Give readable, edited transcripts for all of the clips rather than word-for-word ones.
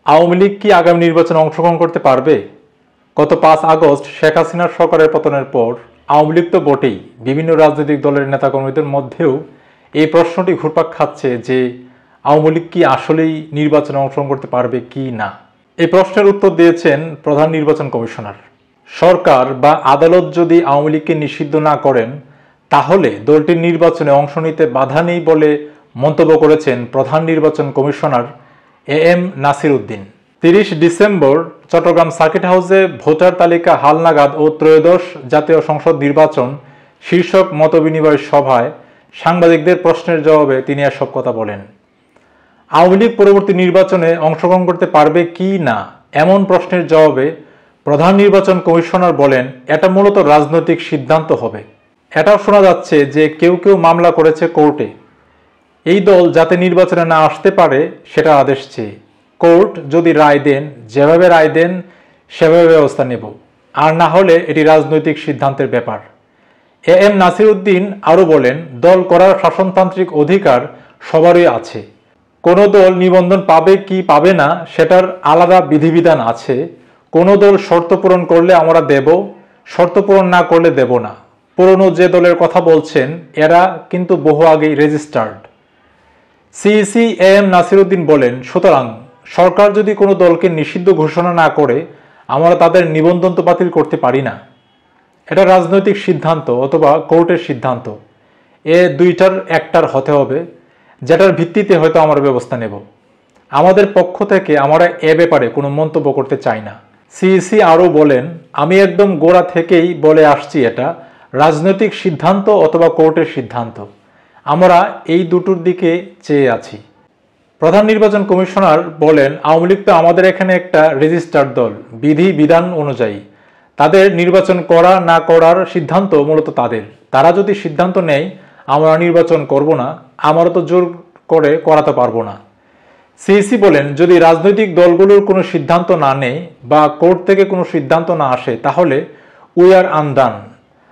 আওয়ামী লীগ কি আগামী নির্বাচনে অংশগ্রহণ করতে পারবে? গত 5 আগস্ট শেখ হাসিনার সরকারের পতনের পর আওয়ামী লীগ তো বটেই, বিভিন্ন রাজনৈতিক দলের নেতাকর্মীদের মধ্যেও এই প্রশ্নটি ঘুরপাক খাচ্ছে যে আওয়ামী লীগ কি আসলেই নির্বাচনে অংশগ্রহণ করতে পারবে কি না। এই প্রশ্নের উত্তর দিয়েছেন প্রধান নির্বাচন কমিশনার। সরকার বা আদালত যদি আওয়ামী লীগকে নিষিদ্ধ না করেন তাহলে দলটির নির্বাচনে অংশ নিতে বাধা নেই বলে মন্তব্য করেছেন প্রধান নির্বাচন commissioner AM Nasir Uddin. 30 December Chattogram circuit হাউসে ভোটার তালিকা হালনাগাদ ও ত্রয়োদশ জাতীয় সংসদ নির্বাচন শীর্ষক মতবিনিময় সভায় সাংবাদিকদের প্রশ্নের জবাবে তিনি এসব কথা বলেন। আওয়ামী লীগ পরবর্তী নির্বাচনে অংশগ্রহণ করতে পারবে কি না এমন প্রশ্নের জবাবে প্রধান নির্বাচন কমিশনার বলেন, এটা মূলত রাজনৈতিক সিদ্ধান্ত হবে। এটাও শোনা যাচ্ছে যে কেউ কেউ মামলা করেছে কোর্টে এই দল যাতে নির্বাচনে না আসতে পারে সেটা আদেশ চেয়ে। কোর্ট যদি রায় দেন, যেভাবে রায় দেন সেভাবে ব্যবস্থা নেব, আর না হলে এটি রাজনৈতিক সিদ্ধান্তের ব্যাপার। AM নাসির উদ্দিন আরও বলেন, দল করার শাসনতান্ত্রিক অধিকার সবারই আছে। কোনো দল নিবন্ধন পাবে কি পাবে না সেটার আলাদা বিধিবিধান আছে। কোনো দল শর্ত পূরণ করলে আমরা দেব, শর্ত পূরণ না করলে দেব না। পুরনো যে দলের কথা বলছেন এরা কিন্তু বহু আগেই registered. CEC AM Nasir Uddin বলেন, সুতরাং সরকার যদি কোনো দলকে নিষিদ্ধ ঘোষণা না করে আমরা তাদের নিবন্ধন তো বাতিল করতে পারি না। এটা রাজনৈতিক সিদ্ধান্ত অথবা কোর্টের সিদ্ধান্ত, এ দুইটার একটার হতে হবে, যেটার ভিত্তিতে হয়তো আমরা ব্যবস্থা নেব। আমাদের পক্ষ থেকে আমরা এ ব্যাপারে কোনো মন্তব্য করতে চাই না। সিইসি আরও বলেন, আমি একদম গোড়া থেকেই বলে আসছি এটা রাজনৈতিক সিদ্ধান্ত অথবা কোর্টের সিদ্ধান্ত, আমরা এই দুটোর দিকে চেয়ে আছি। প্রধান নির্বাচন কমিশনার বলেন, আওয়ামী লীগ তো আমাদের এখানে একটা রেজিস্টার্ড দল, বিধি বিধান অনুযায়ী তাদের নির্বাচন করা না করার সিদ্ধান্ত মূলত তাদের। তারা যদি সিদ্ধান্ত নেয় আমরা নির্বাচন করব না, আমরা তো জোর করে করাতে পারবো না। সিইসি বলেন, যদি রাজনৈতিক দলগুলোর কোনো সিদ্ধান্ত না নেয় বা কোর্ট থেকে কোনো সিদ্ধান্ত না আসে তাহলে উই আর আনডান।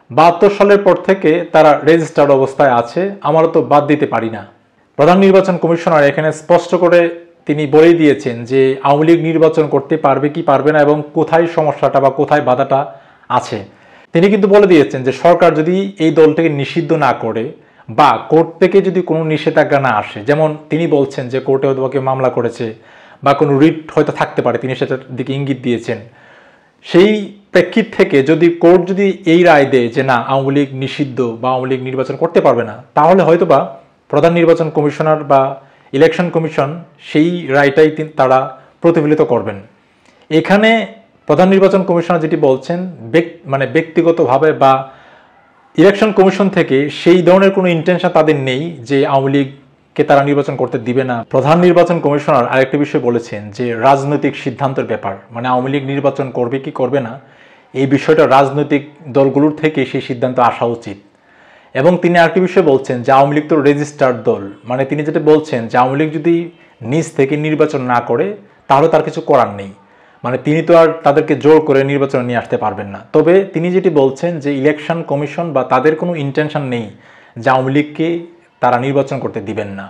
72 সালের পর থেকে তারা রেজিস্টার্ড অবস্থায় আছে, আমরা তো বাদ দিতে পারি না। প্রধান নির্বাচন কমিশনার এখানে স্পষ্ট করে তিনি বলেই দিয়েছেন যে আওয়ামী লীগ নির্বাচন করতে পারবে কি পারবে না এবং কোথায় সমস্যাটা বা কোথায় বাধাটা আছে। তিনি কিন্তু বলে দিয়েছেন যে সরকার যদি এই দলটাকে নিষিদ্ধ না করে বা কোর্ট থেকে যদি কোনো নিষেধাজ্ঞা না আসে, যেমন তিনি বলছেন যে কোর্টে হয়তো কেউ মামলা করেছে বা কোনো রিট হয়তো থাকতে পারে, তিনি সেটার দিকে ইঙ্গিত দিয়েছেন। সেই প্রেক্ষিত থেকে যদি কোর্ট যদি এই রায় দেয় যে না আওয়ামী লীগ নিষিদ্ধ বা আওয়ামী লীগ নির্বাচন করতে পারবে না, তাহলে হয়তো বা প্রধান নির্বাচন কমিশনার বা ইলেকশন কমিশন সেই রায়টাই তারা প্রতিফলিত করবেন। এখানে প্রধান নির্বাচন কমিশনার যেটি বলছেন ব্যক্তিগতভাবে বা ইলেকশন কমিশন থেকে সেই ধরনের কোনো ইন্টেনশন তাদের নেই যে আওয়ামী লীগকে তারা নির্বাচন করতে দিবে না। প্রধান নির্বাচন কমিশনার আরেকটি বিষয় বলেছেন যে রাজনৈতিক সিদ্ধান্তের ব্যাপার, মানে আওয়ামী লীগ নির্বাচন করবে কি করবে না এই বিষয়টা রাজনৈতিক দলগুলোর থেকে সেই সিদ্ধান্ত আসা উচিত। এবং তিনি আরেকটি বিষয় বলছেন যে আওয়ামী লীগ তো রেজিস্টার্ড দল, মানে তিনি যেটা বলছেন যে আওয়ামী লীগ যদি নিজ থেকে নির্বাচন না করে তাহলে তার কিছু করার নেই, মানে তিনি তো আর তাদেরকে জোর করে নির্বাচনে নিয়ে আসতে পারবেন না। তবে তিনি যেটি বলছেন যে ইলেকশন কমিশন বা তাদের কোনো ইন্টেনশন নেই যে আওয়ামী লীগকে তারা নির্বাচন করতে দিবেন না।